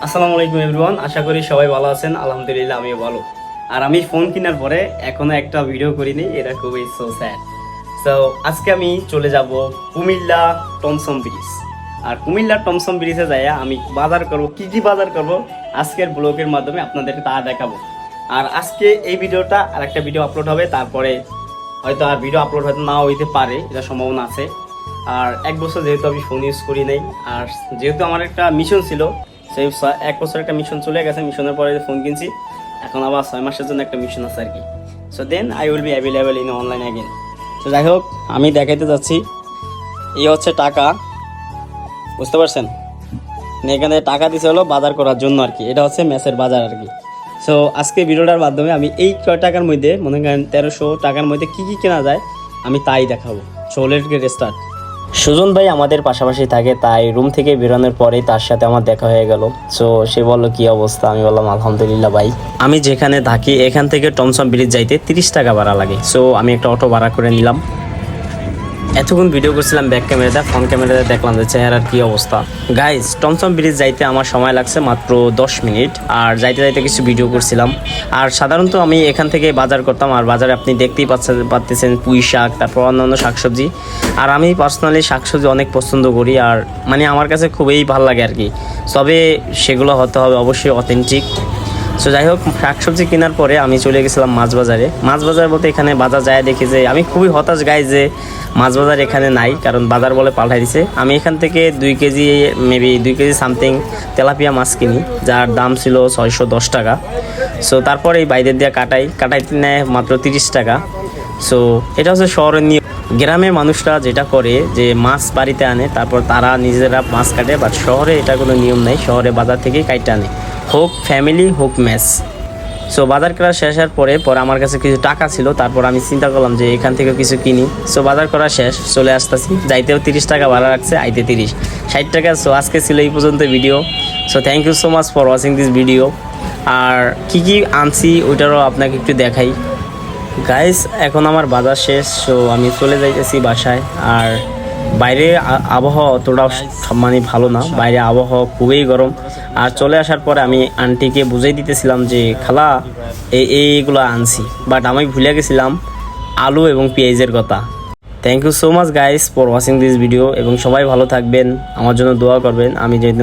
আসসালামু আলাইকুম এভরিওয়ান, আশা করি সবাই ভালো আছেন। আলহামদুলিল্লাহ আমিও ভালো। আর আমি ফোন কেনার পরে এখনো একটা ভিডিও করিনি, এটা খুবই সো স্যাড। সো আজকে আমি চলে যাব কুমিল্লা টমসম ব্রিজ। আর কুমিল্লা টমসম ব্রিজে যাই আমি বাজার করব, কি কি বাজার করব আজকের ব্লগের মাধ্যমে আপনাদেরকে তা দেখাবো। আর আজকে এই ভিডিওটা আর একটা ভিডিও আপলোড হবে, তারপরে হয়তো আর ভিডিও আপলোড হয়তো নাও হইতে পারে, এটা সম্ভাবনা আছে। আর এক বছর যেহেতু আমি ফোন ইউজ করি নাই, আর যেহেতু আমার একটা মিশন ছিল, সেই এক বছর একটা মিশন চলে গেছে, মিশনের পরে ফোন কিনছি, এখন আবার 6 মাসের জন্য একটা মিশন আছে আর কি। So then I will be available in online again. তো যাই হোক, আমি দেখাইতে যাচ্ছি, এই হচ্ছে টাকা, বুঝতে পারছেন? এখানে টাকা দিতে হলো বাজার করার জন্য আর কি, এটা হচ্ছে মেসের বাজার আর কি। সো আজকে ভিডিওটার মাধ্যমে আমি এই কয় টাকার মধ্যে, মনে করেন 1300 টাকার মধ্যে কী কী কেনা যায় আমি তাই দেখাবো। So let's get start. Sujan ভাই আমাদের পাশাপাশি থাকে, তাই রুম থেকে বেরোনোর পরেই তার সাথে আমার দেখা হয়ে গেল। সো সে বললো কি অবস্থা, আমি বললাম আলহামদুলিল্লাহ ভাই। আমি যেখানে থাকি এখান থেকে টমসম ব্রিজ যাইতে 30 টাকা ভাড়া লাগে। সো আমি একটা অটো ভাড়া করে নিলাম। এতক্ষণ ভিডিও করছিলাম ব্যাক ক্যামেরাতে, ফ্রন্ট ক্যামেরাতে দেখলাম যে চেহারার কি অবস্থা। গাইজ, টমসম ব্রিজ যাইতে আমার সময় লাগছে মাত্র 10 মিনিট, আর যাইতে যাইতে কিছু ভিডিও করছিলাম। আর সাধারণত আমি এখান থেকে বাজার করতাম, আর বাজারে আপনি দেখতেই পাচ্ছেন পুঁই শাক, তারপর অন্যান্য শাকসবজি। আর আমি পার্সোনালি শাকসবজি অনেক পছন্দ করি, আর মানে আমার কাছে খুবই ভালো লাগে আর কি। তবে সেগুলো হতে হবে অবশ্যই অথেন্টিক। সো যাই হোক, শাকসবজি কেনার পরে আমি চলে গেছিলাম মাছ বাজারে। মাছ বাজার বলতে এখানে বাজার যায় দেখি যে আমি খুবই হতাশ গাই যে মাছ বাজার এখানে নাই, কারণ বাজার বলে পাল্টাই দিছে। আমি এখান থেকে 2 kg maybe 2 kg something tilapia মাছ কিনি, যার দাম ছিল 610 টাকা। সো তারপরে এই বাইরের দিয়ে কাটাইতে নেয় মাত্র 30 টাকা। সো এটা হচ্ছে শহরের নিয়ম। গ্রামের মানুষরা যেটা করে যে মাছ বাড়িতে আনে, তারপর তারা নিজেরা মাছ কাটে, বাট শহরে এটা কোনো নিয়ম নেই। শহরে বাজার থেকেই কাইটে আনে, হোক ফ্যামিলি হোক মেস। সো বাজার করা শেষ হওয়ার পরে আমার কাছে কিছু টাকা ছিল, তারপর আমি চিন্তা করলাম যে এখান থেকে কিছু কিনি। সো বাজার করা শেষ, চলে আসতেছি। যাইতেও 30 টাকা ভাড়া রাখছে, আইতে 60 টাকা। সো আজকে ছিল এই পর্যন্ত video. So thank you so much for watching this video. আর কি কি আনছি ওইটারও আপনাকে একটু দেখাই। গাইস, এখন আমার বাজার শেষ, সো আমি চলে যাইতেছি বাসায়। আর বাইরে আবহাওয়া অতটা মানে ভালো না, বাইরে আবহাওয়া খুবই গরম। আর চলে আসার পরে আমি আন্টিকে বুঝাই দিতেছিলাম যে খালা এইগুলো আনছি, বাট আমি ভুলে গেছিলাম আলু এবং পেঁয়াজের কথা। Thank you so much guys for watching this video, এবং সবাই ভালো থাকবেন, আমার জন্য দোয়া করবেন আমি যেন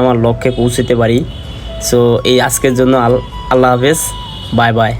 আমার লক্ষ্যে পৌঁছতে পারি। সো এই আজকের জন্য আল্লাহ হাফেজ, বাই বাই।